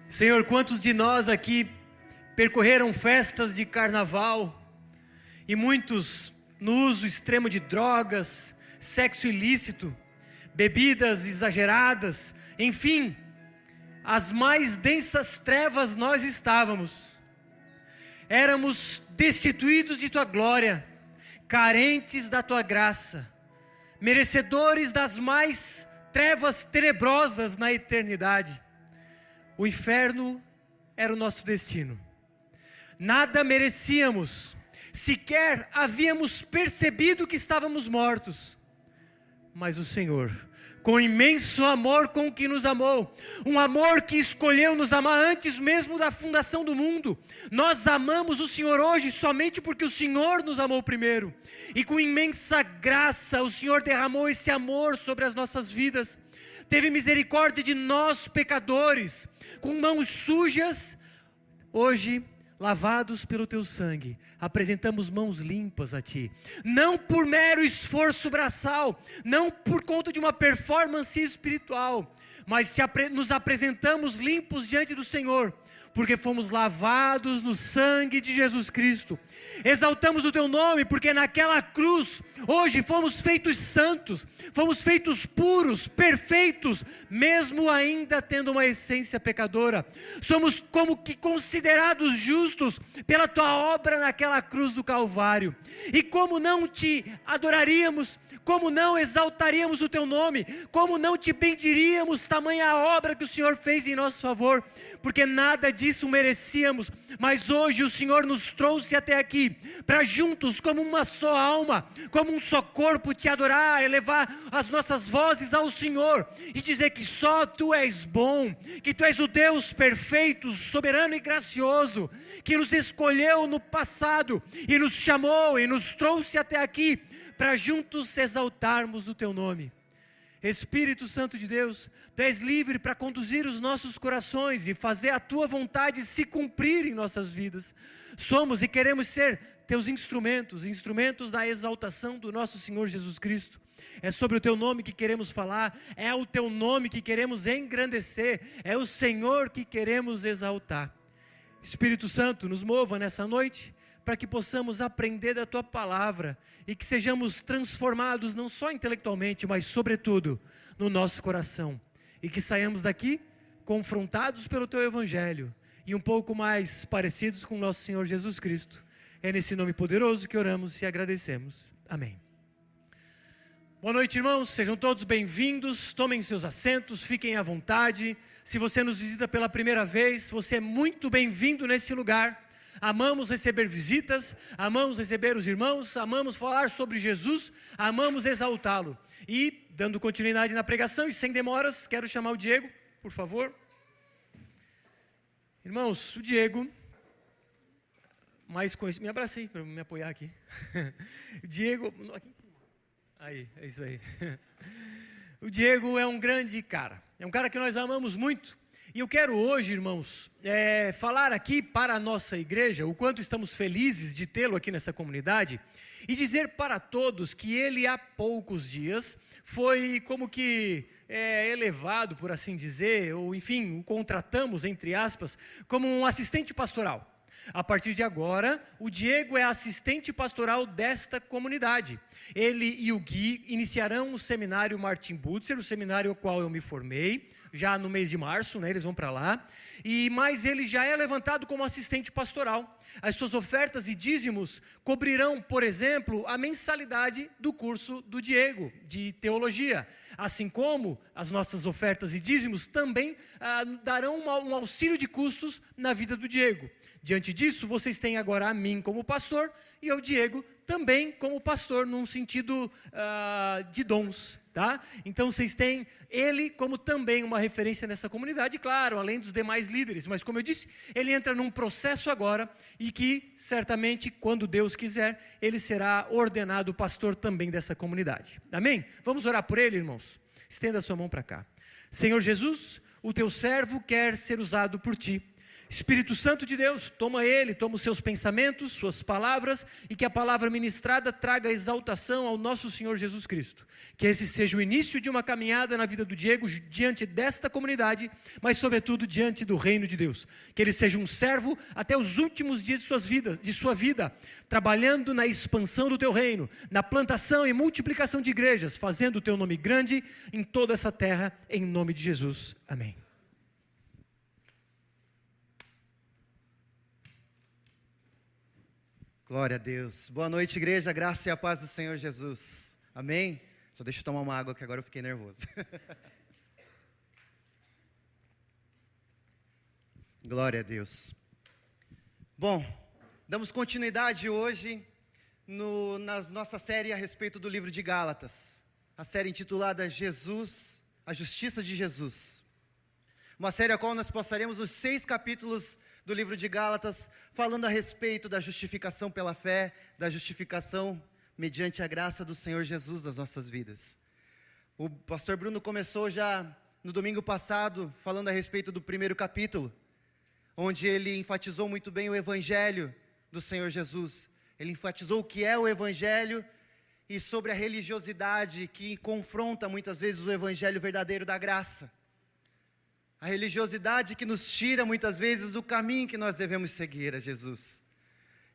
Senhor, quantos de nós aqui percorreram festas de carnaval e muitos no uso extremo de drogas, sexo ilícito, bebidas exageradas, enfim, as mais densas trevas nós estávamos. Éramos destituídos de Tua glória, carentes da Tua graça, merecedores das mais trevas tenebrosas na eternidade. O inferno era o nosso destino. Nada merecíamos, sequer havíamos percebido que estávamos mortos. Mas o Senhor, com imenso amor com que nos amou, um amor que escolheu nos amar antes mesmo da fundação do mundo, nós amamos o Senhor hoje somente porque o Senhor nos amou primeiro. E com imensa graça o Senhor derramou esse amor sobre as nossas vidas. Teve misericórdia de nós pecadores, com mãos sujas, hoje lavados pelo Teu sangue, apresentamos mãos limpas a Ti, não por mero esforço braçal, não por conta de uma performance espiritual, mas nos apresentamos limpos diante do Senhor, porque fomos lavados no sangue de Jesus Cristo. Exaltamos o Teu nome, porque naquela cruz, hoje fomos feitos santos, fomos feitos puros, perfeitos, mesmo ainda tendo uma essência pecadora. Somos como que considerados justos pela Tua obra naquela cruz do Calvário. E como não Te adoraríamos, como não exaltaríamos o Teu nome, como não Te bendiríamos tamanha obra que o Senhor fez em nosso favor, porque nada disso merecíamos, mas hoje o Senhor nos trouxe até aqui, para juntos, como uma só alma, como um só corpo, Te adorar, elevar as nossas vozes ao Senhor, e dizer que só Tu és bom, que Tu és o Deus perfeito, soberano e gracioso, que nos escolheu no passado, e nos chamou, e nos trouxe até aqui, para juntos exaltarmos o Teu nome. Espírito Santo de Deus, Tu és livre para conduzir os nossos corações e fazer a Tua vontade se cumprir em nossas vidas. Somos e queremos ser Teus instrumentos da exaltação do nosso Senhor Jesus Cristo. É sobre o Teu nome que queremos falar, é o Teu nome que queremos engrandecer, é o Senhor que queremos exaltar. Espírito Santo, nos mova nessa noite, para que possamos aprender da Tua palavra e que sejamos transformados não só intelectualmente, mas sobretudo no nosso coração. E que saiamos daqui confrontados pelo Teu Evangelho e um pouco mais parecidos com o nosso Senhor Jesus Cristo. É nesse nome poderoso que oramos e agradecemos. Amém. Boa noite, irmãos, sejam todos bem-vindos, tomem seus assentos, fiquem à vontade. Se você nos visita pela primeira vez, você é muito bem-vindo nesse lugar. Amamos receber visitas, amamos receber os irmãos, amamos falar sobre Jesus, amamos exaltá-lo. E, dando continuidade na pregação e sem demoras, quero chamar o Diego, por favor. Irmãos, o Diego, mais conhecido, me abracei para me apoiar aqui. O Diego, aí, é isso aí. O Diego é um grande cara, é um cara que nós amamos muito. E eu quero hoje, irmãos, falar aqui para a nossa igreja o quanto estamos felizes de tê-lo aqui nessa comunidade e dizer para todos que ele há poucos dias foi como que elevado, por assim dizer, ou enfim, o contratamos, entre aspas, como um assistente pastoral. A partir de agora, o Diego é assistente pastoral desta comunidade. Ele e o Gui iniciarão o seminário Martin Butzer, o seminário ao qual eu me formei, já no mês de março, né, eles vão para lá, mas ele já é levantado como assistente pastoral. As suas ofertas e dízimos cobrirão, por exemplo, a mensalidade do curso do Diego, de teologia, assim como as nossas ofertas e dízimos também darão um auxílio de custos na vida do Diego. Diante disso, vocês têm agora a mim como pastor e ao Diego também como pastor, num sentido de dons, tá? Então vocês têm ele como também uma referência nessa comunidade, claro, além dos demais líderes, mas como eu disse, ele entra num processo agora e que certamente, quando Deus quiser, ele será ordenado pastor também dessa comunidade. Amém? Vamos orar por ele, irmãos? Estenda a sua mão para cá. Senhor Jesus, o teu servo quer ser usado por ti. Espírito Santo de Deus, toma ele, toma os seus pensamentos, suas palavras, e que a palavra ministrada traga exaltação ao nosso Senhor Jesus Cristo. Que esse seja o início de uma caminhada na vida do Diego, diante desta comunidade, mas sobretudo diante do reino de Deus. Que ele seja um servo até os últimos dias de sua vida, trabalhando na expansão do teu reino, na plantação e multiplicação de igrejas, fazendo o teu nome grande em toda essa terra, em nome de Jesus. Amém. Glória a Deus. Boa noite, igreja. Graça e a paz do Senhor Jesus. Amém? Só deixa eu tomar uma água que agora eu fiquei nervoso. Glória a Deus. Bom, damos continuidade hoje na nossa série a respeito do livro de Gálatas. A série intitulada Jesus, a Justiça de Jesus. Uma série a qual nós passaremos os 6 capítulos do livro de Gálatas, falando a respeito da justificação pela fé, da justificação mediante a graça do Senhor Jesus nas nossas vidas. O pastor Bruno começou já no domingo passado, falando a respeito do primeiro capítulo, onde ele enfatizou muito bem o Evangelho do Senhor Jesus. Ele enfatizou o que é o Evangelho e sobre a religiosidade que confronta muitas vezes o Evangelho verdadeiro da graça. A religiosidade que nos tira muitas vezes do caminho que nós devemos seguir a Jesus.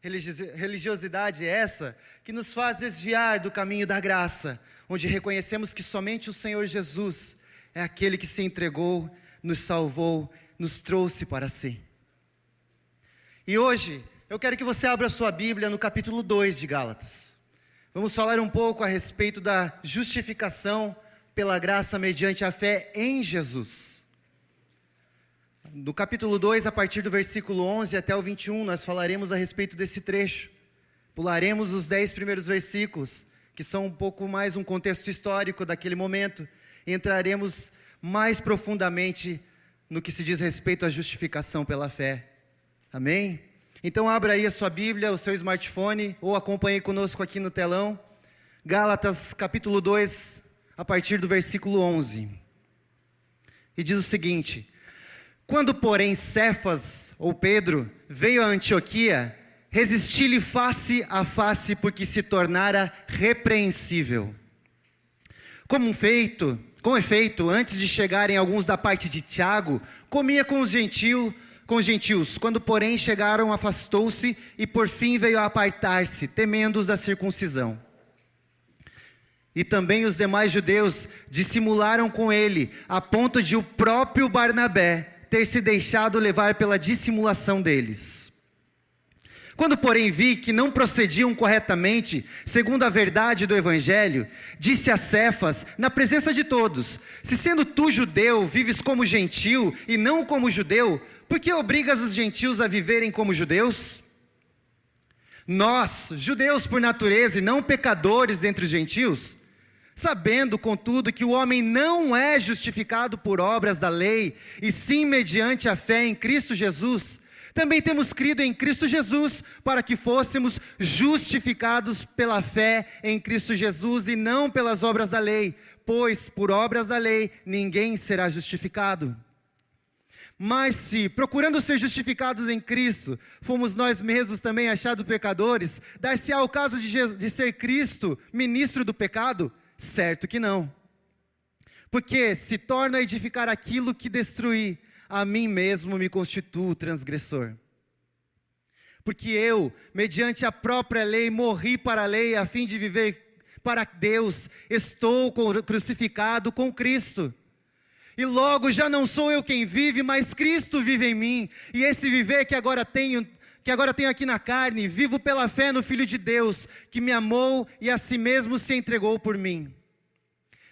Religiosidade essa que nos faz desviar do caminho da graça, onde reconhecemos que somente o Senhor Jesus é aquele que se entregou, nos salvou, nos trouxe para si. E hoje eu quero que você abra sua Bíblia no capítulo 2 de Gálatas. Vamos falar um pouco a respeito da justificação pela graça mediante a fé em Jesus. No capítulo 2, a partir do versículo 11 até o 21, nós falaremos a respeito desse trecho. Pularemos os 10 primeiros versículos, que são um pouco mais um contexto histórico daquele momento, e entraremos mais profundamente no que se diz respeito à justificação pela fé. Amém? Então abra aí a sua Bíblia, o seu smartphone, ou acompanhe conosco aqui no telão. Gálatas capítulo 2, a partir do versículo 11. E diz o seguinte: quando, porém, Cefas, ou Pedro, veio a Antioquia, resisti-lhe face a face, porque se tornara repreensível. Com efeito, antes de chegarem alguns da parte de Tiago, comia com os gentios. Quando, porém, chegaram, afastou-se, e por fim veio a apartar-se, temendo os da circuncisão. E também os demais judeus dissimularam com ele, a ponto de o próprio Barnabé ter se deixado levar pela dissimulação deles. Quando, porém, vi que não procediam corretamente, segundo a verdade do Evangelho, disse a Cefas, na presença de todos: se sendo tu judeu, vives como gentil e não como judeu, por que obrigas os gentios a viverem como judeus? Nós, judeus por natureza e não pecadores entre os gentios, sabendo, contudo, que o homem não é justificado por obras da lei, e sim mediante a fé em Cristo Jesus, também temos crido em Cristo Jesus, para que fôssemos justificados pela fé em Cristo Jesus, e não pelas obras da lei, pois por obras da lei ninguém será justificado. Mas se, procurando ser justificados em Cristo, fomos nós mesmos também achados pecadores, dar-se-á o caso de ser Cristo ministro do pecado? Certo que não. Porque se torno a edificar aquilo que destruí, a mim mesmo me constituo transgressor. Porque eu, mediante a própria lei, morri para a lei, a fim de viver para Deus, estou crucificado com Cristo. E logo já não sou eu quem vive, mas Cristo vive em mim. E esse viver que agora tenho aqui na carne, vivo pela fé no Filho de Deus, que me amou e a si mesmo se entregou por mim.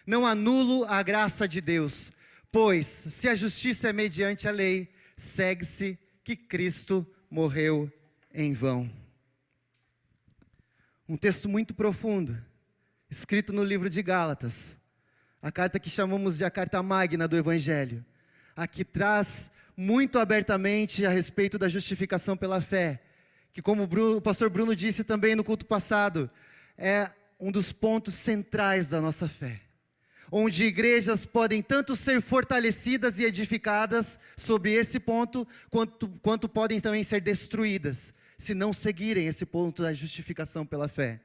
Não anulo a graça de Deus, pois se a justiça é mediante a lei, segue-se que Cristo morreu em vão. Um texto muito profundo, escrito no livro de Gálatas, a carta que chamamos de a carta magna do Evangelho. Aqui traz muito abertamente a respeito da justificação pela fé, que como o pastor Bruno disse também no culto passado, é um dos pontos centrais da nossa fé. onde igrejas podem tanto ser fortalecidas e edificadas sobre esse ponto, quanto podem também ser destruídas, se não seguirem esse ponto da justificação pela fé.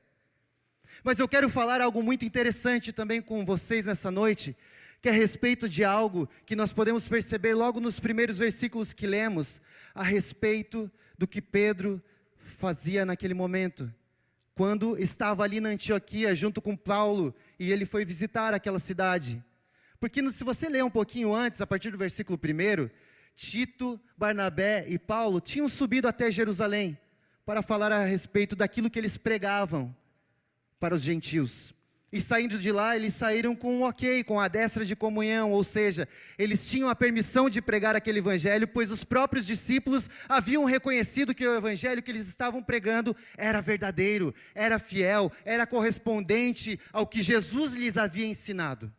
Mas eu quero falar algo muito interessante também com vocês nessa noite, que é a respeito de algo que nós podemos perceber logo nos primeiros versículos que lemos, a respeito do que Pedro fazia naquele momento, quando estava ali na Antioquia junto com Paulo, e ele foi visitar aquela cidade. Porque se você ler um pouquinho antes, a partir do versículo 1, Tito, Barnabé e Paulo tinham subido até Jerusalém, para falar a respeito daquilo que eles pregavam para os gentios. E saindo de lá, eles saíram com um ok, com a destra de comunhão, ou seja, eles tinham a permissão de pregar aquele evangelho, pois os próprios discípulos haviam reconhecido que o evangelho que eles estavam pregando era verdadeiro, era fiel, era correspondente ao que Jesus lhes havia ensinado.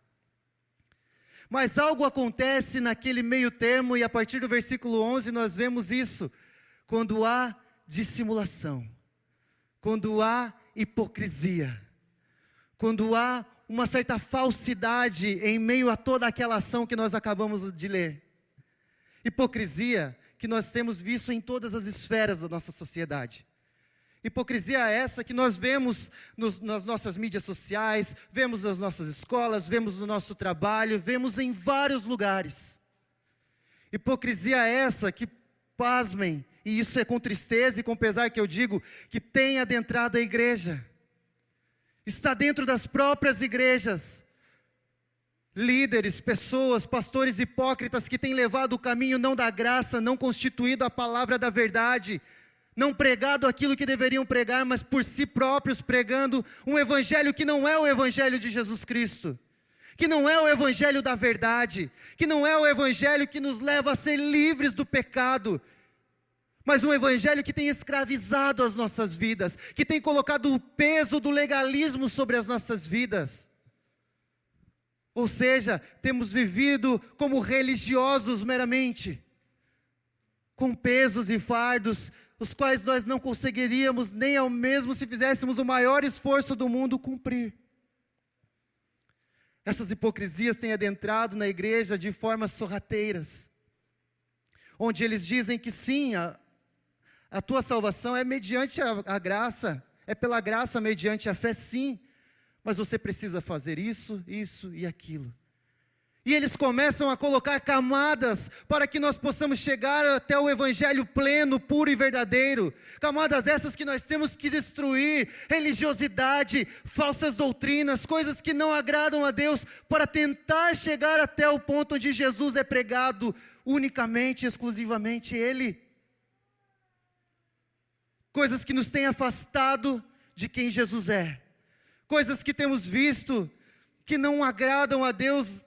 Mas algo acontece naquele meio termo, e a partir do versículo 11 nós vemos isso, quando há dissimulação, quando há hipocrisia, quando há uma certa falsidade em meio a toda aquela ação que nós acabamos de ler. Hipocrisia que nós temos visto em todas as esferas da nossa sociedade. Hipocrisia essa que nós vemos nas nossas mídias sociais, vemos nas nossas escolas, vemos no nosso trabalho, vemos em vários lugares. Hipocrisia essa que, pasmem, e isso é com tristeza e com pesar que eu digo, que tem adentrado a igreja. Está dentro das próprias igrejas, líderes, pessoas, pastores hipócritas que têm levado o caminho não da graça, não constituído a palavra da verdade, não pregado aquilo que deveriam pregar, mas por si próprios pregando um evangelho que não é o evangelho de Jesus Cristo, que não é o evangelho da verdade, que não é o evangelho que nos leva a ser livres do pecado, mas um evangelho que tem escravizado as nossas vidas, que tem colocado o peso do legalismo sobre as nossas vidas. Ou seja, temos vivido como religiosos meramente, com pesos e fardos, os quais nós não conseguiríamos, nem ao mesmo se fizéssemos o maior esforço do mundo, cumprir. Essas hipocrisias têm adentrado na igreja de formas sorrateiras, onde eles dizem que sim, a tua salvação é mediante a graça, é pela graça mediante a fé, sim, mas você precisa fazer isso, isso e aquilo. E eles começam a colocar camadas para que nós possamos chegar até o evangelho pleno, puro e verdadeiro. Camadas essas que nós temos que destruir, religiosidade, falsas doutrinas, coisas que não agradam a Deus, para tentar chegar até o ponto onde Jesus é pregado unicamente, exclusivamente Ele. Coisas que nos têm afastado de quem Jesus é. Coisas que temos visto que não agradam a Deus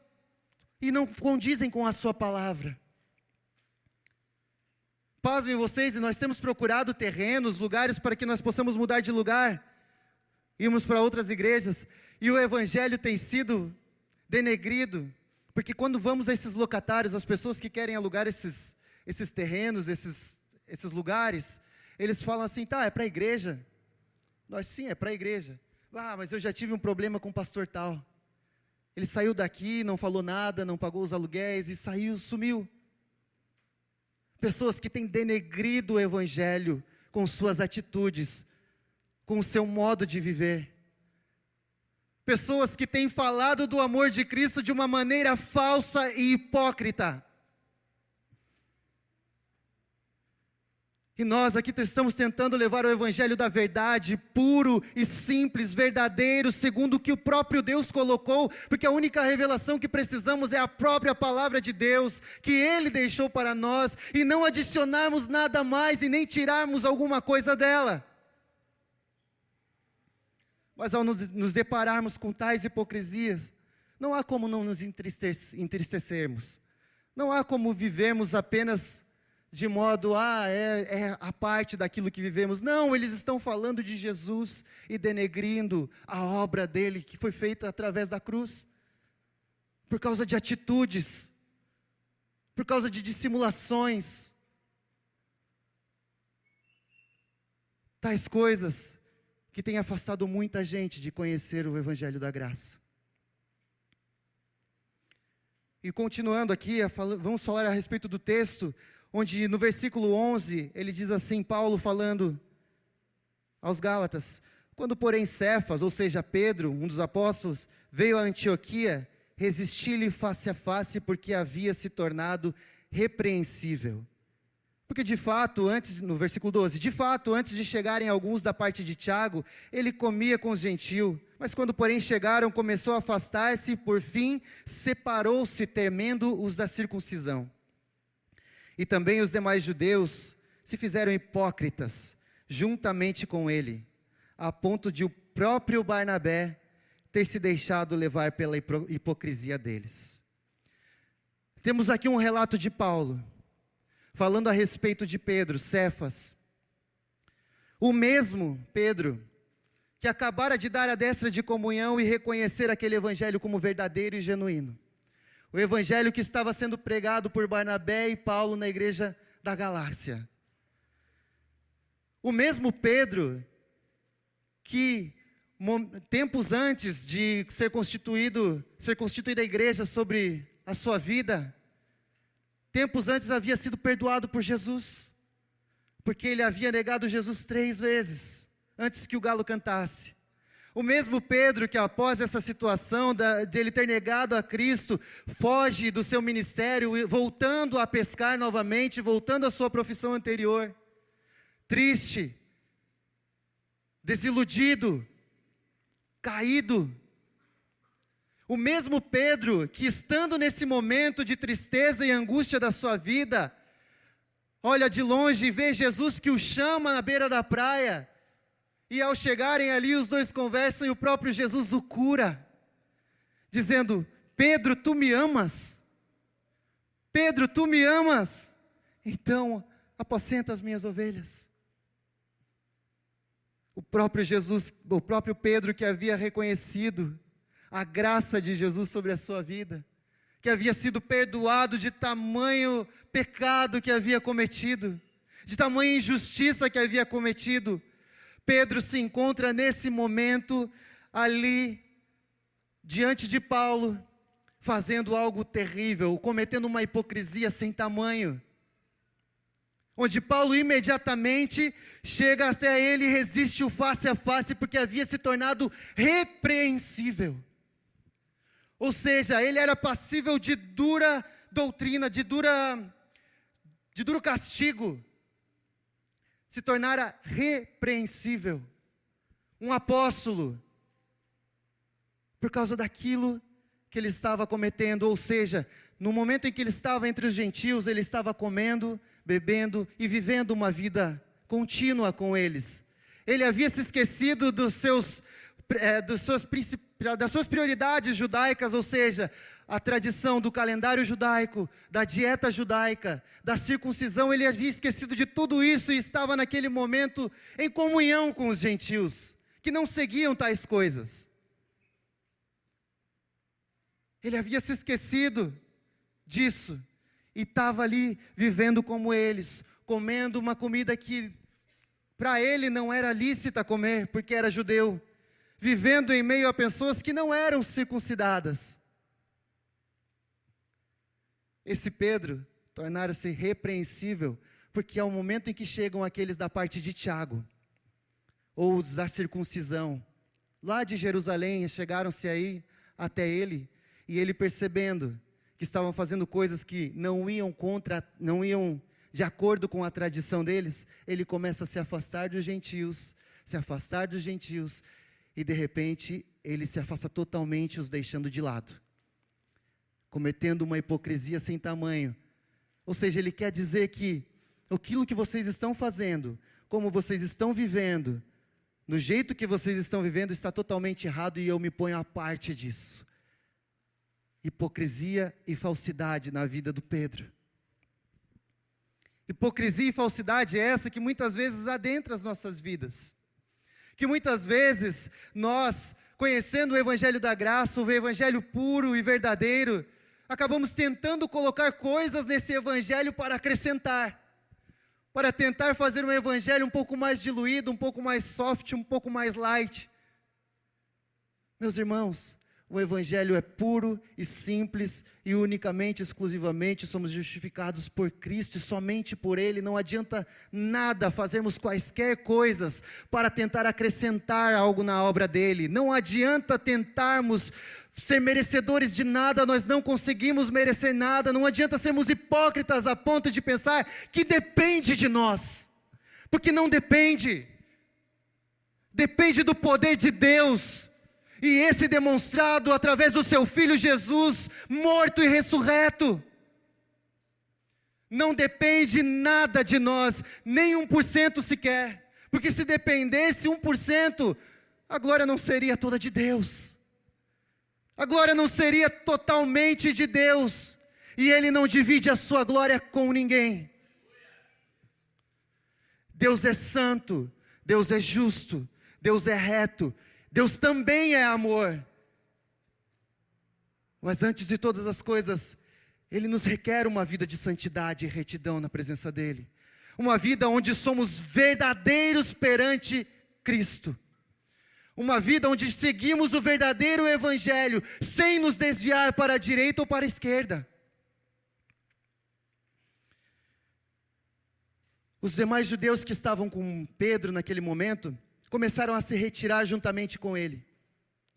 e não condizem com a sua palavra. Pasmem vocês, e nós temos procurado terrenos, lugares para que nós possamos mudar de lugar. Irmos para outras igrejas, e o evangelho tem sido denegrido, porque quando vamos a esses locatários, as pessoas que querem alugar esses terrenos, esses lugares, eles falam assim, tá, é para a igreja. Nós sim, é para a igreja. Ah, mas eu já tive um problema com o pastor tal. Ele saiu daqui, não falou nada, não pagou os aluguéis e saiu, sumiu. Pessoas que têm denegrido o evangelho com suas atitudes, com o seu modo de viver. Pessoas que têm falado do amor de Cristo de uma maneira falsa e hipócrita. E nós aqui estamos tentando levar o evangelho da verdade, puro e simples, verdadeiro, segundo o que o próprio Deus colocou, porque a única revelação que precisamos é a própria palavra de Deus, que Ele deixou para nós, e não adicionarmos nada mais e nem tirarmos alguma coisa dela. Mas ao nos depararmos com tais hipocrisias, não há como não nos entristecermos, não há como vivermos apenas de modo, é a parte daquilo que vivemos. Não, eles estão falando de Jesus e denegrindo a obra dele, que foi feita através da cruz, por causa de atitudes, por causa de dissimulações, tais coisas que têm afastado muita gente de conhecer o evangelho da graça. E continuando aqui, vamos falar a respeito do texto, onde no versículo 11, ele diz assim, Paulo falando aos Gálatas: quando porém Cefas, ou seja, Pedro, um dos apóstolos, veio a Antioquia, resisti-lhe face a face, porque havia se tornado repreensível. Porque de fato, no versículo 12, de fato, antes de chegarem alguns da parte de Tiago, ele comia com os gentios, mas quando porém chegaram, começou a afastar-se, e por fim, separou-se, temendo os da circuncisão. E também os demais judeus se fizeram hipócritas, juntamente com ele, a ponto de o próprio Barnabé ter se deixado levar pela hipocrisia deles. Temos aqui um relato de Paulo, falando a respeito de Pedro, Cefas. O mesmo Pedro, que acabara de dar a destra de comunhão e reconhecer aquele evangelho como verdadeiro e genuíno. O evangelho que estava sendo pregado por Barnabé e Paulo na igreja da Galácia. O mesmo Pedro, que tempos antes de ser constituída a igreja sobre a sua vida, tempos antes havia sido perdoado por Jesus, porque ele havia negado Jesus 3 vezes, antes que o galo cantasse. O mesmo Pedro que após essa situação, de ele ter negado a Cristo, foge do seu ministério, voltando a pescar novamente, voltando à sua profissão anterior, triste, desiludido, caído. O mesmo Pedro que, estando nesse momento de tristeza e angústia da sua vida, olha de longe e vê Jesus que o chama na beira da praia, e ao chegarem ali os dois conversam e o próprio Jesus o cura, dizendo: Pedro, tu me amas? Pedro, tu me amas? Então apacenta as minhas ovelhas. O próprio Jesus, o próprio Pedro, que havia reconhecido a graça de Jesus sobre a sua vida, que havia sido perdoado de tamanho pecado que havia cometido, de tamanha injustiça que havia cometido, Pedro se encontra nesse momento ali, diante de Paulo, fazendo algo terrível, cometendo uma hipocrisia sem tamanho, onde Paulo imediatamente chega até ele e resiste-o face a face, porque havia se tornado repreensível. Ou seja, ele era passível de dura doutrina, de duro castigo. Se tornara repreensível. Um apóstolo, por causa daquilo que ele estava cometendo. Ou seja, no momento em que ele estava entre os gentios, ele estava comendo, bebendo e vivendo uma vida contínua com eles. Ele havia se esquecido das suas prioridades judaicas, ou seja, a tradição do calendário judaico, da dieta judaica, da circuncisão. Ele havia esquecido de tudo isso e estava naquele momento em comunhão com os gentios, que não seguiam tais coisas. Ele havia se esquecido disso e estava ali vivendo como eles, comendo uma comida que para ele não era lícita comer, porque era judeu, vivendo em meio a pessoas que não eram circuncidadas. Esse Pedro tornara-se repreensível, porque ao momento em que chegam aqueles da parte de Tiago, ou da circuncisão, lá de Jerusalém, chegaram-se aí até ele, e ele percebendo que estavam fazendo coisas que não iam de acordo com a tradição deles, ele começa a se afastar dos gentios, e de repente ele se afasta totalmente, os deixando de lado, cometendo uma hipocrisia sem tamanho. Ou seja, ele quer dizer que aquilo que vocês estão fazendo, como vocês estão vivendo, no jeito que vocês estão vivendo, está totalmente errado, e eu me ponho à parte disso. Hipocrisia e falsidade na vida do Pedro. Hipocrisia e falsidade é essa que muitas vezes adentra as nossas vidas. Que muitas vezes nós, conhecendo o Evangelho da Graça, o Evangelho puro e verdadeiro, acabamos tentando colocar coisas nesse Evangelho para acrescentar, para tentar fazer um Evangelho um pouco mais diluído, um pouco mais soft, um pouco mais light. Meus irmãos, O Evangelho é puro e simples e unicamente, exclusivamente somos justificados por Cristo e somente por Ele. Não adianta nada fazermos quaisquer coisas para tentar acrescentar algo na obra dEle. Não adianta tentarmos ser merecedores de nada, nós não conseguimos merecer nada. Não adianta sermos hipócritas a ponto de pensar que depende de nós, porque não depende. Depende do poder de Deus. E esse demonstrado através do seu Filho Jesus, morto e ressurreto. Não depende nada de nós, nem 1% sequer. Porque se dependesse 1%, a glória não seria toda de Deus. A glória não seria totalmente de Deus. E Ele não divide a sua glória com ninguém. Deus é santo, Deus é justo, Deus é reto. Deus também é amor. Mas antes de todas as coisas, Ele nos requer uma vida de santidade e retidão na presença dEle. Uma vida onde somos verdadeiros perante Cristo. Uma vida onde seguimos o verdadeiro Evangelho, sem nos desviar para a direita ou para a esquerda. Os demais judeus que estavam com Pedro naquele momento, começaram a se retirar juntamente com ele.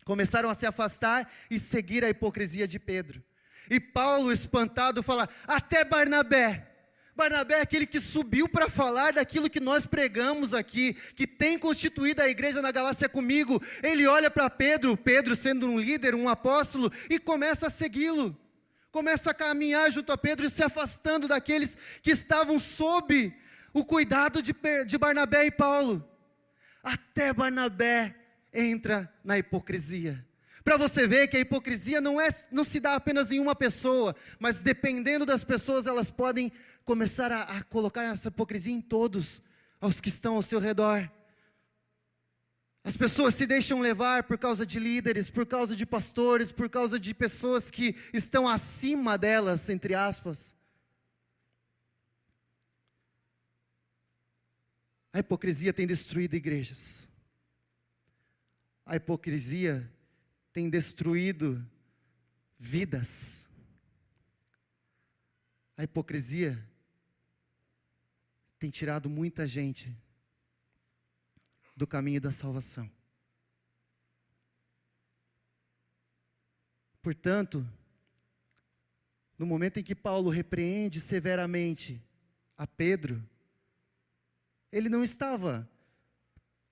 Começaram a se afastar e seguir a hipocrisia de Pedro. E Paulo, espantado, fala, até Barnabé. Barnabé é aquele que subiu para falar daquilo que nós pregamos aqui, que tem constituído a igreja na Galácia comigo. Ele olha para Pedro, Pedro sendo um líder, um apóstolo, e começa a segui-lo. Começa a caminhar junto a Pedro e se afastando daqueles que estavam sob o cuidado de Barnabé e Paulo. Até Barnabé entra na hipocrisia. Para você ver que a hipocrisia não se dá apenas em uma pessoa, mas dependendo das pessoas, elas podem começar a colocar essa hipocrisia em todos, aos que estão ao seu redor. As pessoas se deixam levar por causa de líderes, por causa de pastores, por causa de pessoas que estão acima delas, entre aspas. A hipocrisia tem destruído igrejas. A hipocrisia tem destruído vidas. A hipocrisia tem tirado muita gente do caminho da salvação. Portanto, no momento em que Paulo repreende severamente a Pedro, ele não estava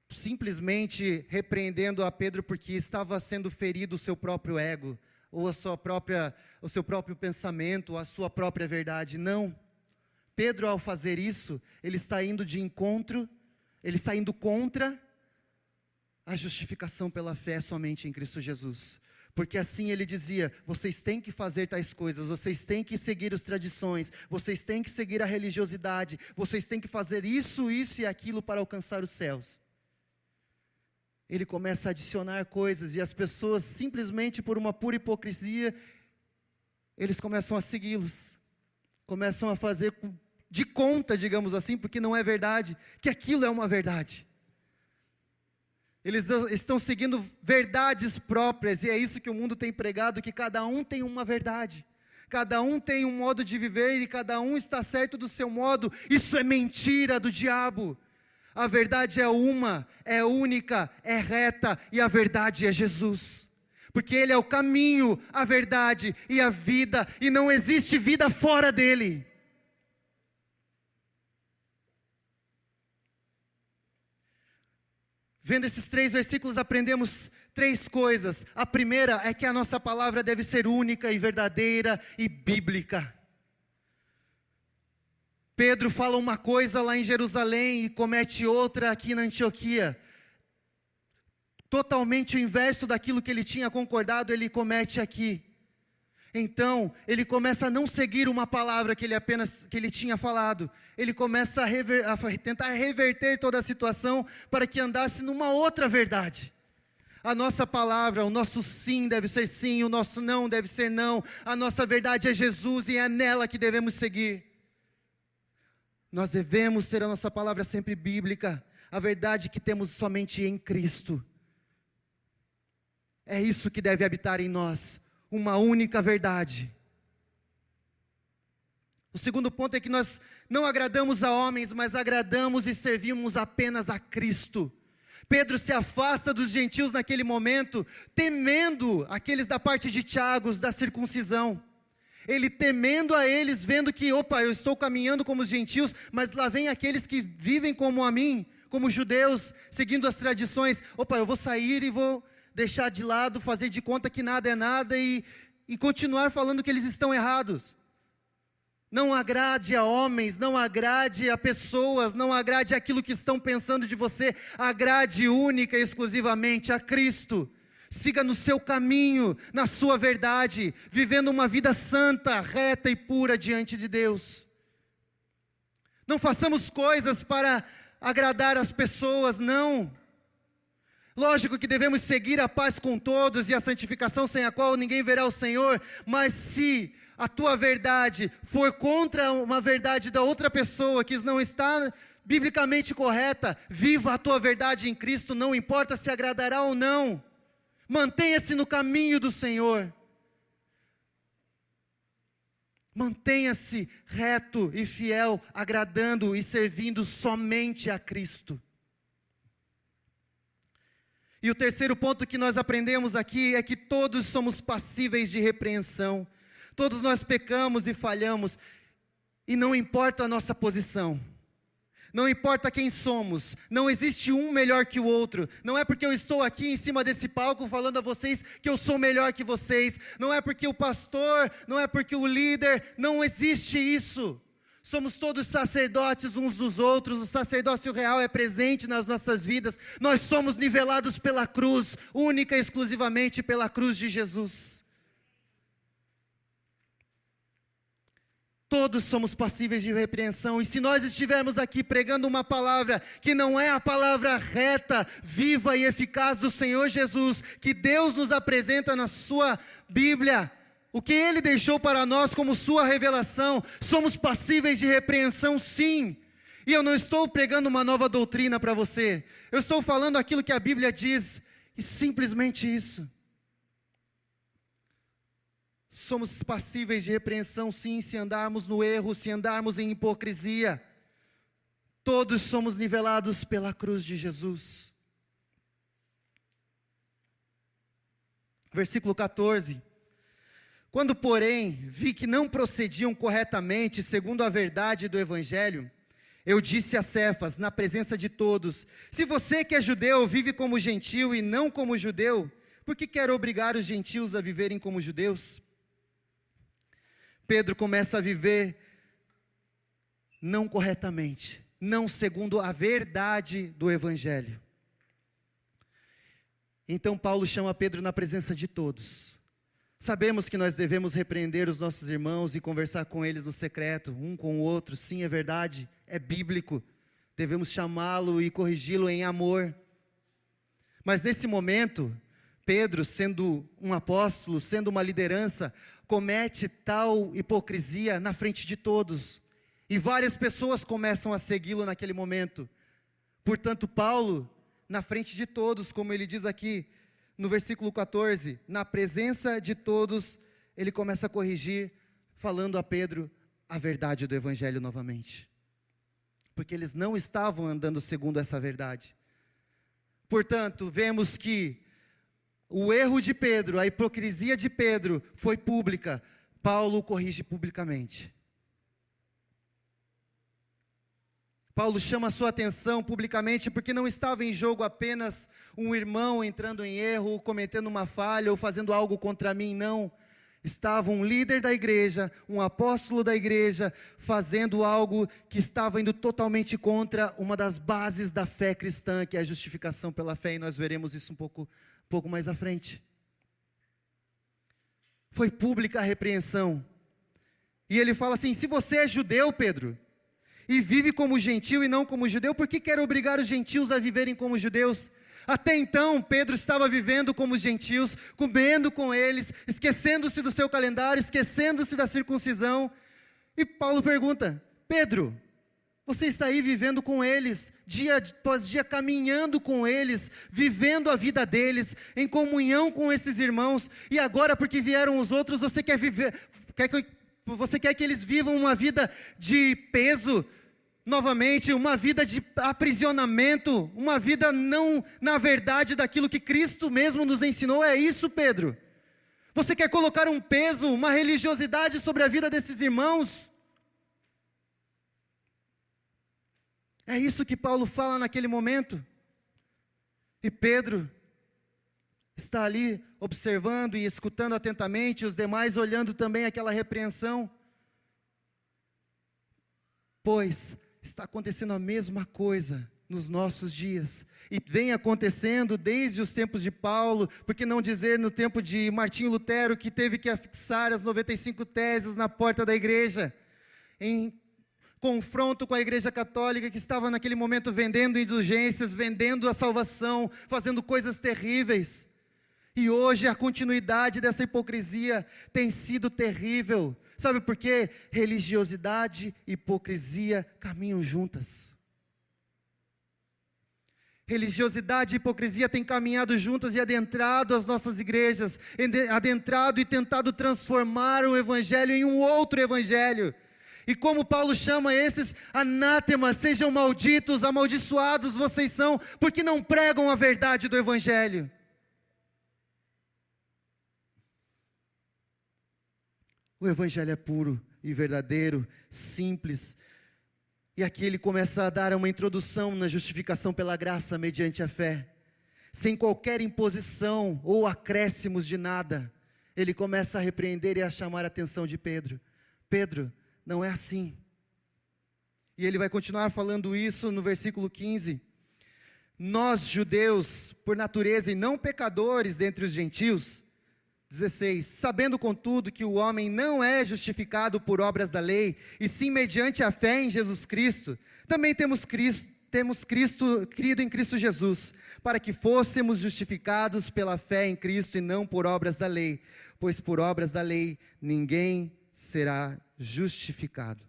simplesmente repreendendo a Pedro porque estava sendo ferido o seu próprio ego, ou o seu próprio pensamento, ou a sua própria verdade. Não. Pedro, ao fazer isso, ele está indo contra a justificação pela fé somente em Cristo Jesus. Porque assim ele dizia, vocês têm que fazer tais coisas, vocês têm que seguir as tradições, vocês têm que seguir a religiosidade, vocês têm que fazer isso e aquilo para alcançar os céus. Ele começa a adicionar coisas e as pessoas simplesmente por uma pura hipocrisia, eles começam a segui-los, começam a fazer de conta, digamos assim, porque não é verdade, que aquilo é uma verdade. Eles estão seguindo verdades próprias, e é isso que o mundo tem pregado, que cada um tem uma verdade, cada um tem um modo de viver, e cada um está certo do seu modo. Isso é mentira do diabo. A verdade é uma, é única, é reta, e a verdade é Jesus, porque Ele é o caminho, a verdade e a vida, e não existe vida fora dEle. Vendo esses 3 versículos, aprendemos 3 coisas. A primeira é que a nossa palavra deve ser única e verdadeira e bíblica. Pedro fala uma coisa lá em Jerusalém e comete outra aqui na Antioquia. Totalmente o inverso daquilo que ele tinha concordado, ele comete aqui. Então, ele começa a não seguir uma palavra que ele tinha falado. Ele começa a tentar reverter toda a situação para que andasse numa outra verdade. A nossa palavra, o nosso sim deve ser sim, o nosso não deve ser não. A nossa verdade é Jesus e é nela que devemos seguir. Nós devemos ter a nossa palavra sempre bíblica. A verdade que temos somente em Cristo. É isso que deve habitar em nós, uma única verdade. O segundo ponto é que nós não agradamos a homens, mas agradamos e servimos apenas a Cristo. Pedro se afasta dos gentios naquele momento, temendo aqueles da parte de Tiago, da circuncisão. Ele temendo a eles, vendo que, eu estou caminhando como os gentios, mas lá vem aqueles que vivem como a mim, como judeus, seguindo as tradições. Eu vou sair e vou deixar de lado, fazer de conta que nada é nada e continuar falando que eles estão errados. Não agrade a homens, não agrade a pessoas, não agrade aquilo que estão pensando de você, agrade única e exclusivamente a Cristo. Siga no seu caminho, na sua verdade, vivendo uma vida santa, reta e pura diante de Deus. Não façamos coisas para agradar as pessoas, não. Lógico que devemos seguir a paz com todos e a santificação sem a qual ninguém verá o Senhor, mas se a tua verdade for contra uma verdade da outra pessoa que não está biblicamente correta, viva a tua verdade em Cristo, não importa se agradará ou não. Mantenha-se no caminho do Senhor. Mantenha-se reto e fiel, agradando e servindo somente a Cristo. E o terceiro ponto que nós aprendemos aqui é que todos somos passíveis de repreensão. Todos nós pecamos e falhamos, e não importa a nossa posição, não importa quem somos, não existe um melhor que o outro. Não é porque eu estou aqui em cima desse palco falando a vocês que eu sou melhor que vocês, não é porque o pastor, não é porque o líder, não existe isso. Somos todos sacerdotes uns dos outros, o sacerdócio real é presente nas nossas vidas, nós somos nivelados pela cruz, única e exclusivamente pela cruz de Jesus. Todos somos passíveis de repreensão, e se nós estivermos aqui pregando uma palavra que não é a palavra reta, viva e eficaz do Senhor Jesus, que Deus nos apresenta na sua Bíblia, o que Ele deixou para nós como sua revelação, somos passíveis de repreensão sim. E eu não estou pregando uma nova doutrina para você, eu estou falando aquilo que a Bíblia diz, e simplesmente isso. Somos passíveis de repreensão sim, se andarmos no erro, se andarmos em hipocrisia. Todos somos nivelados pela cruz de Jesus. Versículo 14. Quando, porém, vi que não procediam corretamente, segundo a verdade do Evangelho, eu disse a Cefas, na presença de todos: se você que é judeu vive como gentil e não como judeu, por que quer obrigar os gentios a viverem como judeus? Pedro começa a viver não corretamente, não segundo a verdade do Evangelho. Então Paulo chama Pedro na presença de todos. Sabemos que nós devemos repreender os nossos irmãos e conversar com eles no secreto, um com o outro, sim, é verdade, é bíblico. Devemos chamá-lo e corrigi-lo em amor. Mas nesse momento, Pedro, sendo um apóstolo, sendo uma liderança, comete tal hipocrisia na frente de todos, e várias pessoas começam a segui-lo naquele momento. Portanto, Paulo, na frente de todos, como ele diz aqui, no versículo 14, na presença de todos, ele começa a corrigir, falando a Pedro a verdade do Evangelho novamente, porque eles não estavam andando segundo essa verdade. Portanto, vemos que o erro de Pedro, a hipocrisia de Pedro foi pública. Paulo o corrige publicamente. Paulo chama a sua atenção publicamente porque não estava em jogo apenas um irmão entrando em erro, cometendo uma falha ou fazendo algo contra mim, não. Estava um líder da igreja, um apóstolo da igreja, fazendo algo que estava indo totalmente contra uma das bases da fé cristã, que é a justificação pela fé, e nós veremos isso um pouco mais à frente. Foi pública a repreensão. E ele fala assim: se você é judeu, Pedro, e vive como gentil e não como judeu, por que quer obrigar os gentios a viverem como judeus? Até então, Pedro estava vivendo como os gentios, comendo com eles, esquecendo-se do seu calendário, esquecendo-se da circuncisão. E Paulo pergunta: Pedro, Você está aí vivendo com eles, dia após dia, caminhando com eles, vivendo a vida deles, em comunhão com esses irmãos, e agora, porque vieram os outros, você quer você quer que eles vivam uma vida de peso, novamente, uma vida de aprisionamento, uma vida não na verdade daquilo que Cristo mesmo nos ensinou. É isso, Pedro? Você quer colocar um peso, uma religiosidade sobre a vida desses irmãos? É isso que Paulo fala naquele momento. E Pedro está ali observando e escutando atentamente, os demais olhando também aquela repreensão. Pois está acontecendo a mesma coisa nos nossos dias. E vem acontecendo desde os tempos de Paulo, por que não dizer no tempo de Martinho Lutero, que teve que afixar as 95 teses na porta da igreja, em confronto com a igreja católica, que estava naquele momento vendendo indulgências, vendendo a salvação, fazendo coisas terríveis. E hoje a continuidade dessa hipocrisia tem sido terrível. Sabe por quê? Religiosidade e hipocrisia caminham juntas. Religiosidade e hipocrisia têm caminhado juntas e adentrado as nossas igrejas, adentrado e tentado transformar o evangelho em um outro evangelho. E como Paulo chama esses, anátemas, sejam malditos, amaldiçoados vocês são, porque não pregam a verdade do evangelho. O evangelho é puro e verdadeiro, simples. E aqui ele começa a dar uma introdução na justificação pela graça mediante a fé, sem qualquer imposição ou acréscimos de nada. Ele começa a repreender e a chamar a atenção de Pedro. Pedro, não é assim. E ele vai continuar falando isso no versículo 15. Nós, judeus, por natureza e não pecadores dentre os gentios. 16. Sabendo, contudo, que o homem não é justificado por obras da lei, e sim mediante a fé em Jesus Cristo, também temos crido em Cristo Jesus, para que fôssemos justificados pela fé em Cristo e não por obras da lei, pois por obras da lei ninguém será justificado.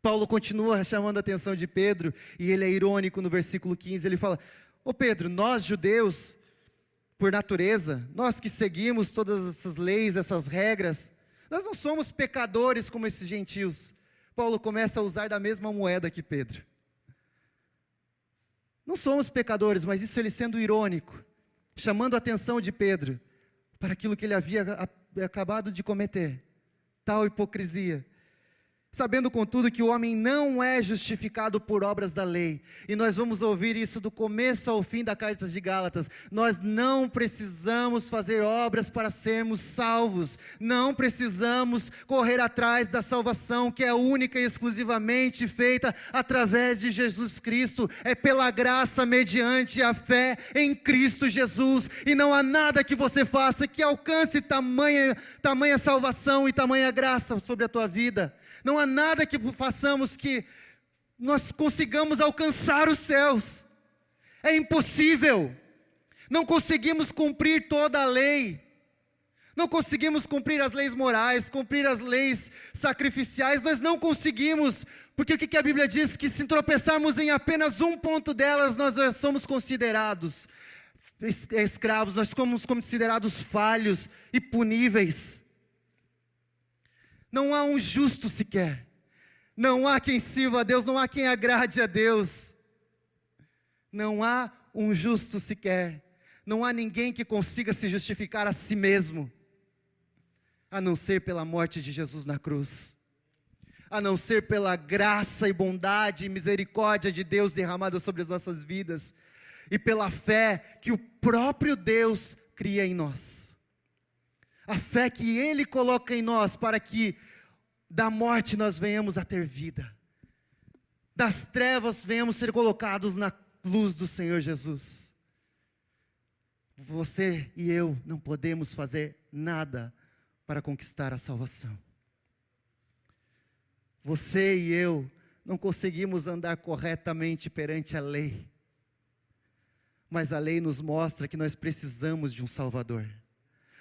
Paulo continua chamando a atenção de Pedro, e ele é irônico no versículo 15, ele fala, ô Pedro, nós judeus, por natureza, nós que seguimos todas essas leis, essas regras, nós não somos pecadores como esses gentios. Paulo começa a usar da mesma moeda que Pedro. Não somos pecadores, mas isso ele sendo irônico, chamando a atenção de Pedro, para aquilo que ele havia acabado de cometer, tal hipocrisia. Sabendo, contudo, que o homem não é justificado por obras da lei. E nós vamos ouvir isso do começo ao fim da carta de Gálatas. Nós não precisamos fazer obras para sermos salvos. Não precisamos correr atrás da salvação, que é única e exclusivamente feita através de Jesus Cristo. É pela graça mediante a fé em Cristo Jesus. E não há nada que você faça que alcance tamanha salvação e tamanha graça sobre a tua vida. Não há nada que façamos que nós consigamos alcançar os céus. É impossível. Não conseguimos cumprir toda a lei. Não conseguimos cumprir as leis morais, cumprir as leis sacrificiais. Nós não conseguimos. Porque o que a Bíblia diz? Que se tropeçarmos em apenas um ponto delas, nós já somos considerados escravos. Nós somos considerados falhos e puníveis. Não há um justo sequer, não há quem sirva a Deus, não há quem agrade a Deus, não há um justo sequer, não há ninguém que consiga se justificar a si mesmo, a não ser pela morte de Jesus na cruz, a não ser pela graça e bondade e misericórdia de Deus derramada sobre as nossas vidas, e pela fé que o próprio Deus cria em nós. A fé que Ele coloca em nós para que da morte nós venhamos a ter vida. Das trevas venhamos ser colocados na luz do Senhor Jesus. Você e eu não podemos fazer nada para conquistar a salvação. Você e eu não conseguimos andar corretamente perante a lei. Mas a lei nos mostra que nós precisamos de um Salvador.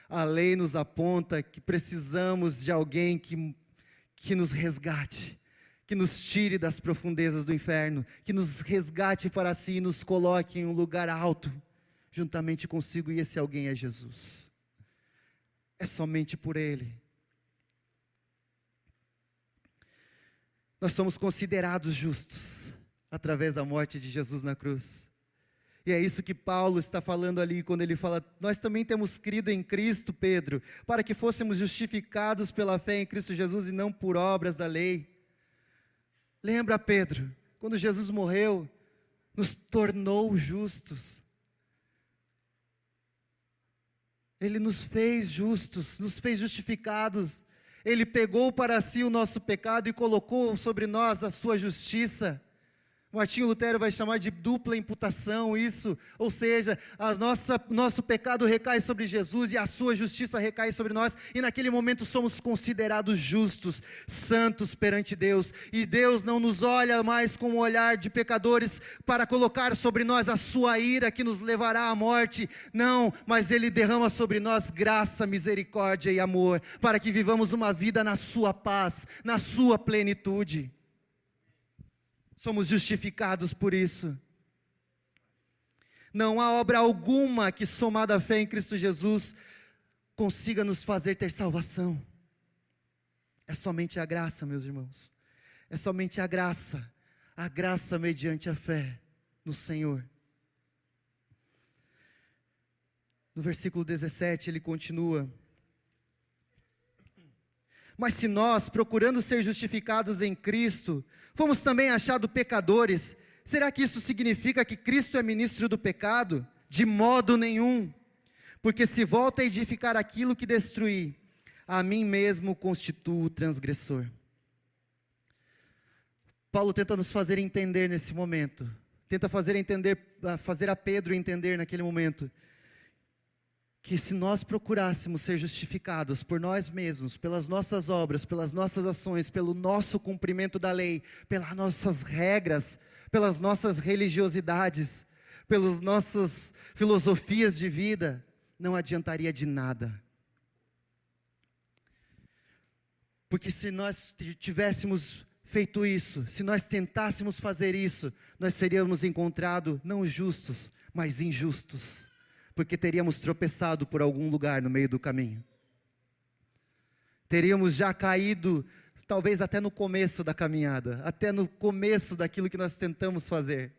A lei nos aponta que precisamos de alguém que nos resgate, que nos tire das profundezas do inferno, que nos resgate para si e nos coloque em um lugar alto, juntamente consigo, e esse alguém é Jesus. É somente por Ele. Nós somos considerados justos, através da morte de Jesus na cruz. E é isso que Paulo está falando ali, quando ele fala, nós também temos crido em Cristo, Pedro, para que fôssemos justificados pela fé em Cristo Jesus e não por obras da lei. Lembra, Pedro, quando Jesus morreu, nos tornou justos. Ele nos fez justos, nos fez justificados. Ele pegou para si o nosso pecado e colocou sobre nós a sua justiça. Martinho Lutero vai chamar de dupla imputação isso, ou seja, nosso pecado recai sobre Jesus e a sua justiça recai sobre nós, e naquele momento somos considerados justos, santos perante Deus, e Deus não nos olha mais com o olhar de pecadores para colocar sobre nós a sua ira que nos levará à morte, não, mas Ele derrama sobre nós graça, misericórdia e amor, para que vivamos uma vida na sua paz, na sua plenitude. Somos justificados por isso. Não há obra alguma que, somada à fé em Cristo Jesus, consiga nos fazer ter salvação. É somente a graça, meus irmãos. É somente a graça mediante a fé no Senhor. No versículo 17 ele continua: mas se nós, procurando ser justificados em Cristo, fomos também achados pecadores, será que isso significa que Cristo é ministro do pecado? De modo nenhum, porque se volta a edificar aquilo que destruí, a mim mesmo constituo transgressor. Paulo tenta nos fazer entender nesse momento, tenta fazer a Pedro entender naquele momento, que se nós procurássemos ser justificados por nós mesmos, pelas nossas obras, pelas nossas ações, pelo nosso cumprimento da lei, pelas nossas regras, pelas nossas religiosidades, pelas nossas filosofias de vida, não adiantaria de nada. Porque se nós tivéssemos feito isso, se nós tentássemos fazer isso, nós seríamos encontrados não justos, mas injustos. Porque teríamos tropeçado por algum lugar no meio do caminho. Teríamos já caído, talvez até no começo da caminhada, até no começo daquilo que nós tentamos fazer.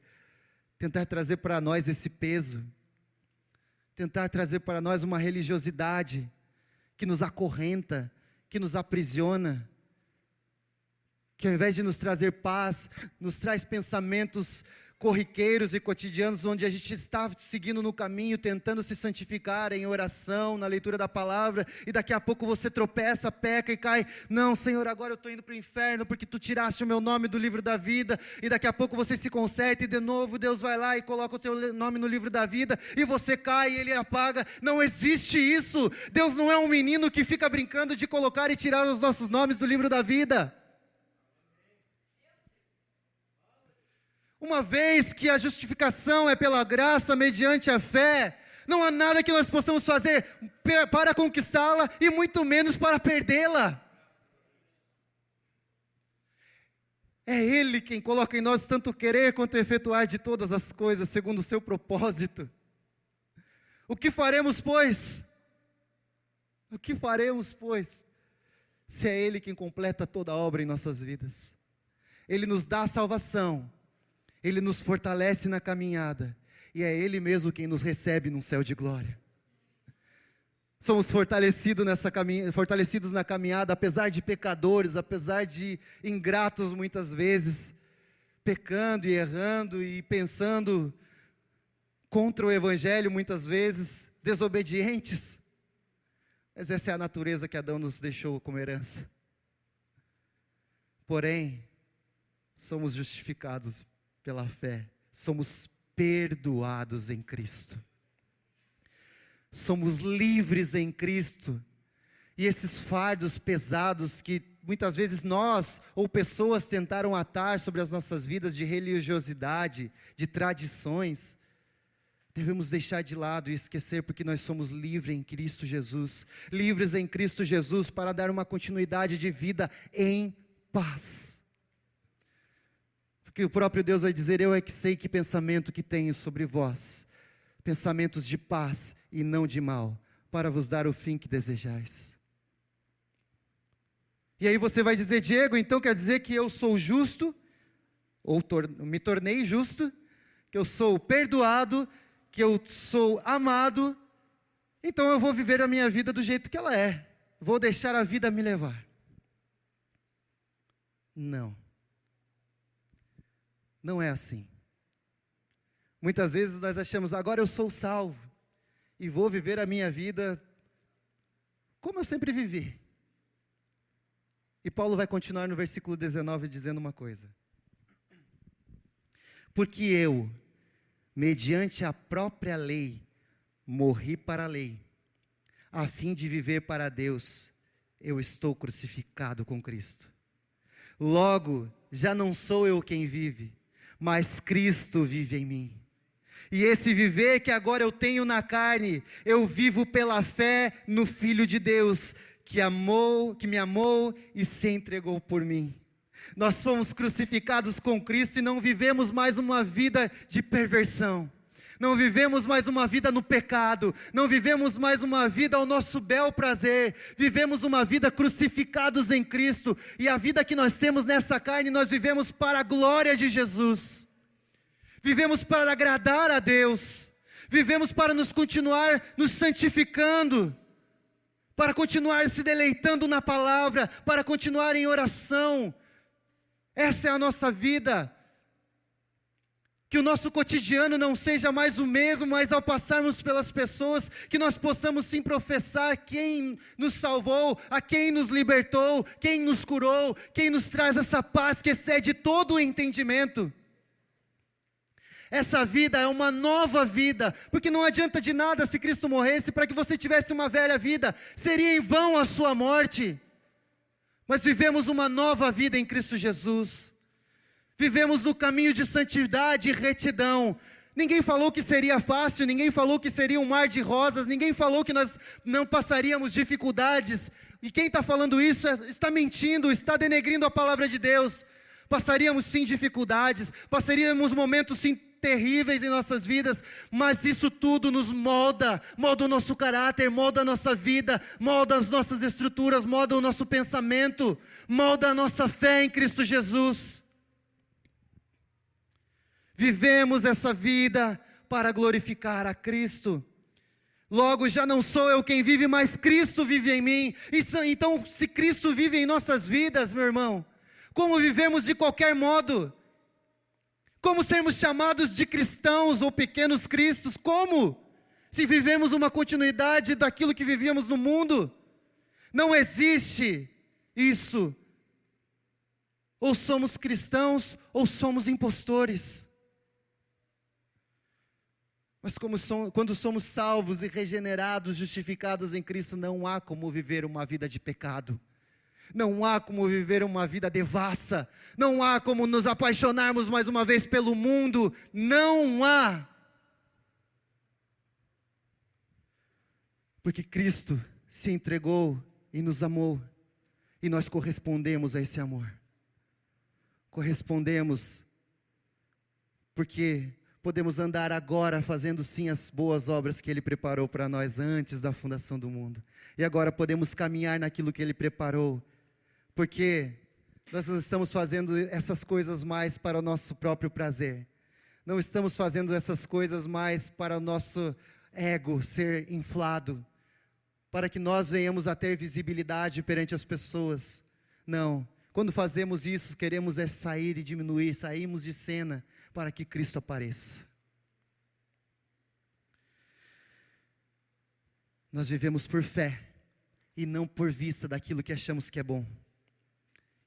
Tentar trazer para nós esse peso, tentar trazer para nós uma religiosidade que nos acorrenta, que nos aprisiona, que ao invés de nos trazer paz, nos traz pensamentos corriqueiros e cotidianos, onde a gente está seguindo no caminho, tentando se santificar em oração, na leitura da palavra, e daqui a pouco você tropeça, peca e cai. Não, Senhor, agora eu estou indo para o inferno, porque Tu tiraste o meu nome do livro da vida, e daqui a pouco você se conserta, e de novo Deus vai lá e coloca o teu nome no livro da vida, e você cai e Ele apaga. Não existe isso. Deus não é um menino que fica brincando de colocar e tirar os nossos nomes do livro da vida. Uma vez que a justificação é pela graça mediante a fé, não há nada que nós possamos fazer para conquistá-la e muito menos para perdê-la. É Ele quem coloca em nós tanto querer quanto efetuar de todas as coisas segundo o seu propósito. O que faremos, pois? O que faremos, pois? Se é Ele quem completa toda a obra em nossas vidas. Ele nos dá a salvação. Ele nos fortalece na caminhada, e é Ele mesmo quem nos recebe num céu de glória. Somos fortalecidos na caminhada, apesar de pecadores, apesar de ingratos muitas vezes, pecando e errando e pensando contra o Evangelho muitas vezes, desobedientes. Mas essa é a natureza que Adão nos deixou como herança. Porém, somos justificados pela fé, somos perdoados em Cristo, somos livres em Cristo, e esses fardos pesados que muitas vezes nós ou pessoas tentaram atar sobre as nossas vidas de religiosidade, de tradições, devemos deixar de lado e esquecer, porque nós somos livres em Cristo Jesus, livres em Cristo Jesus para dar uma continuidade de vida em paz. Porque o próprio Deus vai dizer: eu é que sei que pensamento que tenho sobre vós, pensamentos de paz e não de mal, para vos dar o fim que desejais. E aí você vai dizer: Diego, então quer dizer que eu sou justo, ou me tornei justo, que eu sou perdoado, que eu sou amado, então eu vou viver a minha vida do jeito que ela é, vou deixar a vida me levar. Não. Não é assim. Muitas vezes nós achamos: agora eu sou salvo, e vou viver a minha vida como eu sempre vivi. E Paulo vai continuar no versículo 19 dizendo uma coisa: porque eu, mediante a própria lei, morri para a lei, a fim de viver para Deus, eu estou crucificado com Cristo. Logo, já não sou eu quem vive, mas Cristo vive em mim. E esse viver que agora eu tenho na carne, eu vivo pela fé no Filho de Deus, que me amou e se entregou por mim. Nós fomos crucificados com Cristo e não vivemos mais uma vida de perversão. Não vivemos mais uma vida no pecado, não vivemos mais uma vida ao nosso bel prazer, vivemos uma vida crucificados em Cristo, e a vida que nós temos nessa carne, nós vivemos para a glória de Jesus, vivemos para agradar a Deus, vivemos para nos continuar nos santificando, para continuar se deleitando na palavra, para continuar em oração. Essa é a nossa vida. Que o nosso cotidiano não seja mais o mesmo, mas ao passarmos pelas pessoas, que nós possamos sim professar quem nos salvou, a quem nos libertou, quem nos curou, quem nos traz essa paz que excede todo o entendimento. Essa vida é uma nova vida, porque não adianta de nada se Cristo morresse para que você tivesse uma velha vida, seria em vão a sua morte. Mas vivemos uma nova vida em Cristo Jesus. Vivemos no caminho de santidade e retidão. Ninguém falou que seria fácil, ninguém falou que seria um mar de rosas, ninguém falou que nós não passaríamos dificuldades. E quem está falando isso está mentindo, está denegrindo a palavra de Deus. Passaríamos sim dificuldades, passaríamos momentos sim terríveis em nossas vidas, mas isso tudo nos molda o nosso caráter, molda a nossa vida, molda as nossas estruturas, molda o nosso pensamento, molda a nossa fé em Cristo Jesus. Vivemos essa vida para glorificar a Cristo. Logo, já não sou eu quem vive, mas Cristo vive em mim. Então, se Cristo vive em nossas vidas, meu irmão, como vivemos de qualquer modo? Como sermos chamados de cristãos ou pequenos cristos? Como? Se vivemos uma continuidade daquilo que vivíamos no mundo. Não existe isso. Ou somos cristãos ou somos impostores. Mas quando somos salvos e regenerados, justificados em Cristo, não há como viver uma vida de pecado. Não há como viver uma vida devassa. Não há como nos apaixonarmos mais uma vez pelo mundo. Não há. Porque Cristo se entregou e nos amou. E nós correspondemos a esse amor. Correspondemos porque podemos andar agora fazendo sim as boas obras que Ele preparou para nós antes da fundação do mundo. E agora podemos caminhar naquilo que Ele preparou. Porque nós não estamos fazendo essas coisas mais para o nosso próprio prazer. Não estamos fazendo essas coisas mais para o nosso ego ser inflado. Para que nós venhamos a ter visibilidade perante as pessoas. Não. Quando fazemos isso, queremos sair e diminuir, saímos de cena para que Cristo apareça. Nós vivemos por fé e não por vista daquilo que achamos que é bom.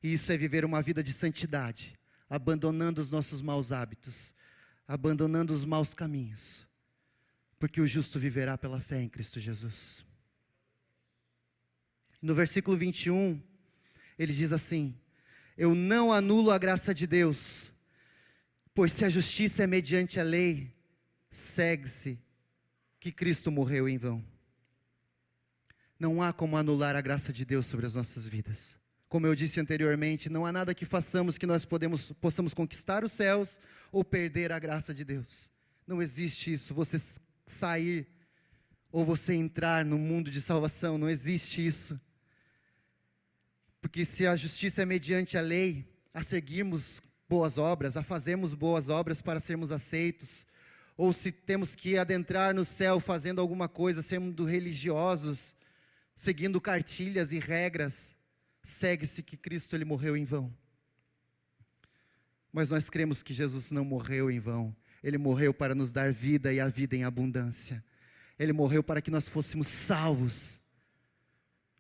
E isso é viver uma vida de santidade, abandonando os nossos maus hábitos, abandonando os maus caminhos, porque o justo viverá pela fé em Cristo Jesus. No versículo 21, ele diz assim: eu não anulo a graça de Deus, pois se a justiça é mediante a lei, segue-se que Cristo morreu em vão. Não há como anular a graça de Deus sobre as nossas vidas. Como eu disse anteriormente, não há nada que façamos que nós possamos conquistar os céus ou perder a graça de Deus. Não existe isso, você sair ou você entrar no mundo de salvação, não existe isso. Porque se a justiça é mediante a lei, a seguirmos boas obras, a fazermos boas obras para sermos aceitos, ou se temos que adentrar no céu fazendo alguma coisa, sendo religiosos, seguindo cartilhas e regras, segue-se que Cristo ele morreu em vão. Mas nós cremos que Jesus não morreu em vão. Ele morreu para nos dar vida e a vida em abundância. Ele morreu para que nós fôssemos salvos,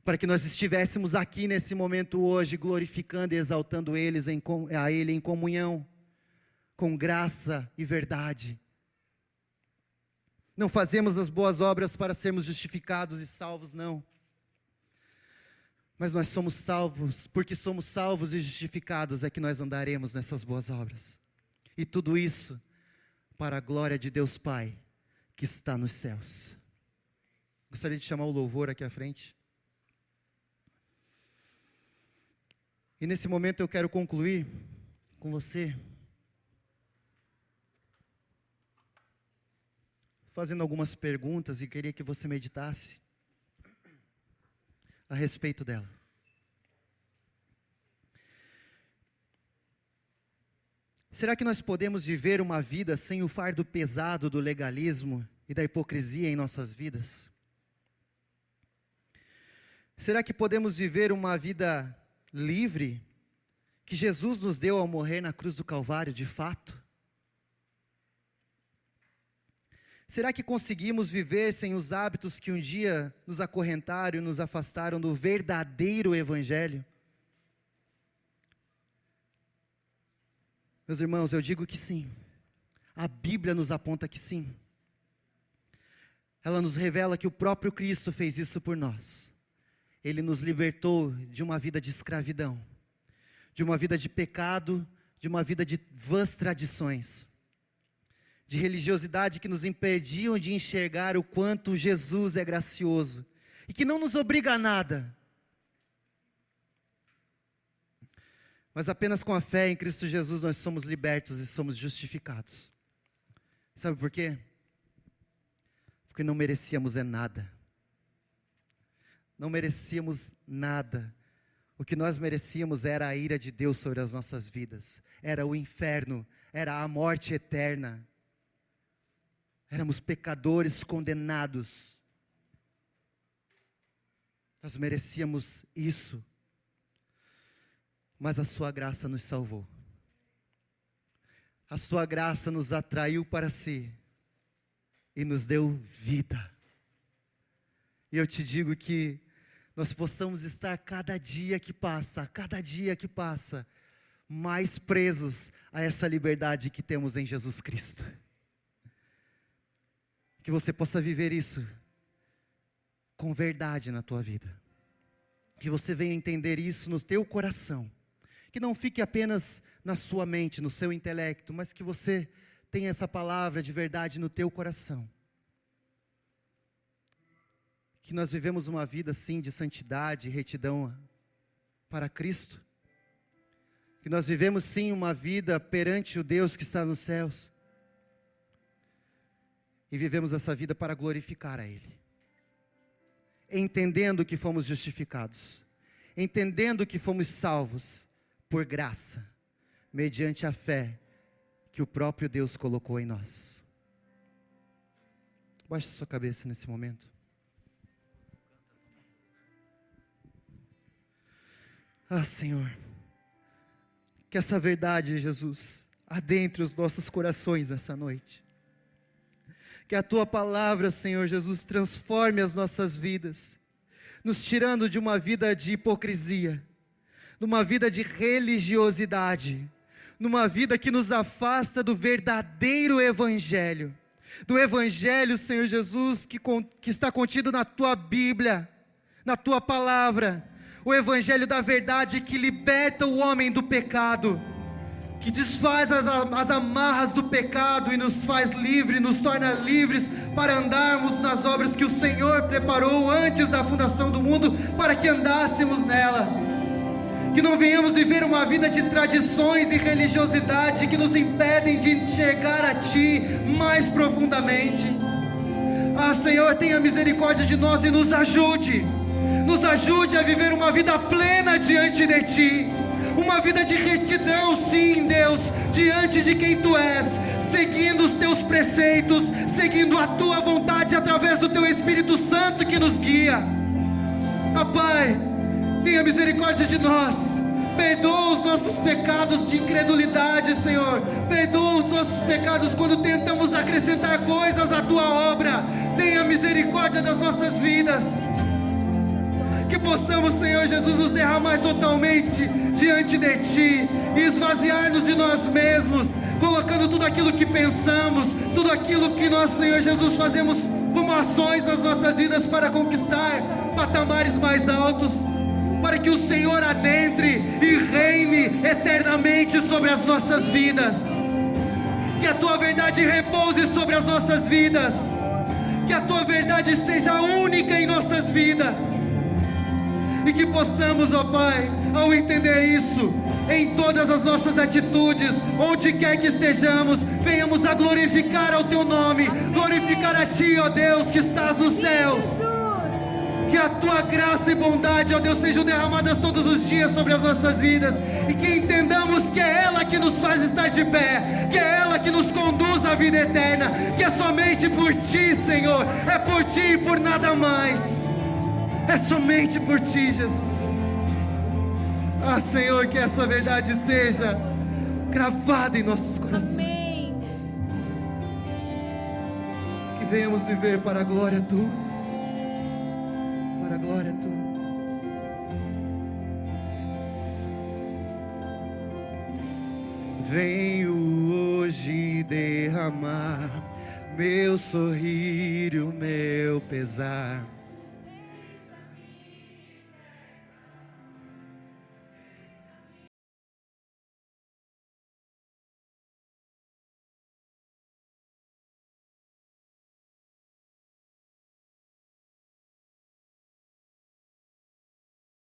para que nós estivéssemos aqui nesse momento hoje, glorificando e exaltando a Ele em comunhão, com graça e verdade. Não fazemos as boas obras para sermos justificados e salvos, não. Mas nós somos salvos, porque somos salvos e justificados, é que nós andaremos nessas boas obras. E tudo isso para a glória de Deus Pai, que está nos céus. Gostaria de chamar o louvor aqui à frente. E nesse momento eu quero concluir com você, fazendo algumas perguntas, e queria que você meditasse a respeito dela. Será que nós podemos viver uma vida sem o fardo pesado do legalismo e da hipocrisia em nossas vidas? Será que podemos viver uma vida livre que Jesus nos deu ao morrer na cruz do Calvário de fato? Será que conseguimos viver sem os hábitos que um dia nos acorrentaram e nos afastaram do verdadeiro Evangelho? Meus irmãos, eu digo que sim. A Bíblia nos aponta que sim. Ela nos revela que o próprio Cristo fez isso por nós. Ele nos libertou de uma vida de escravidão, de uma vida de pecado, de uma vida de vãs tradições, de religiosidade que nos impediam de enxergar o quanto Jesus é gracioso e que não nos obriga a nada, mas apenas com a fé em Cristo Jesus nós somos libertos e somos justificados. Sabe por quê? Porque não merecíamos nada. Não merecíamos nada. O que nós merecíamos era a ira de Deus sobre as nossas vidas, era o inferno, era a morte eterna. Éramos pecadores condenados. Nós merecíamos isso. Mas a sua graça nos salvou. A sua graça nos atraiu para si e nos deu vida. E eu te digo que nós possamos estar cada dia que passa, mais presos a essa liberdade que temos em Jesus Cristo. Que você possa viver isso com verdade na tua vida. Que você venha entender isso no teu coração. Que não fique apenas na sua mente, no seu intelecto, mas que você tenha essa palavra de verdade no teu coração. Que nós vivemos uma vida sim de santidade e retidão para Cristo. Que nós vivemos sim uma vida perante o Deus que está nos céus. E vivemos essa vida para glorificar a Ele. Entendendo que fomos justificados. Entendendo que fomos salvos por graça. Mediante a fé que o próprio Deus colocou em nós. Baixe sua cabeça nesse momento. Ah, Senhor, que essa verdade, Jesus, adentre os nossos corações nessa noite. Que a Tua palavra, Senhor Jesus, transforme as nossas vidas, nos tirando de uma vida de hipocrisia, numa vida de religiosidade, numa vida que nos afasta do verdadeiro Evangelho, do Evangelho, Senhor Jesus, que está contido na Tua Bíblia, na Tua palavra, o Evangelho da verdade que liberta o homem do pecado, que desfaz as amarras do pecado e nos faz livres, nos torna livres para andarmos nas obras que o Senhor preparou antes da fundação do mundo, para que andássemos nela. Que não venhamos viver uma vida de tradições e religiosidade que nos impedem de enxergar a Ti mais profundamente. Ah, Senhor, tenha misericórdia de nós e nos ajude. Nos ajude a viver uma vida plena diante de Ti. Uma vida de retidão, sim, Deus, diante de quem Tu és, seguindo os Teus preceitos, seguindo a Tua vontade através do Teu Espírito Santo que nos guia. Ah, Pai, tenha misericórdia de nós. Perdoa os nossos pecados de incredulidade, Senhor. Perdoa os nossos pecados quando tentamos acrescentar coisas à Tua obra. Tenha misericórdia das nossas vidas. Que possamos, Senhor Jesus, nos derramar totalmente diante de Ti e esvaziar-nos de nós mesmos, colocando tudo aquilo que pensamos, tudo aquilo que nós, Senhor Jesus, fazemos como ações nas nossas vidas para conquistar patamares mais altos, para que o Senhor adentre e reine eternamente sobre as nossas vidas. Que a Tua verdade repouse sobre as nossas vidas. Que a Tua verdade seja única em nossas vidas. E que possamos, ó Pai, ao entender isso, em todas as nossas atitudes, onde quer que estejamos, venhamos a glorificar ao Teu nome, glorificar a Ti, ó Deus, que estás nos céus. Que a Tua graça e bondade, ó Deus, sejam derramadas todos os dias sobre as nossas vidas. E que entendamos que é ela que nos faz estar de pé, que é ela que nos conduz à vida eterna, que é somente por Ti, Senhor, é por Ti e por nada mais. É somente por Ti, Jesus. Ah, Senhor, que essa verdade seja gravada em nossos corações. Amém. Que venhamos viver para a glória Tua. Para a glória Tua. Venho hoje derramar meu sorrir e o meu pesar.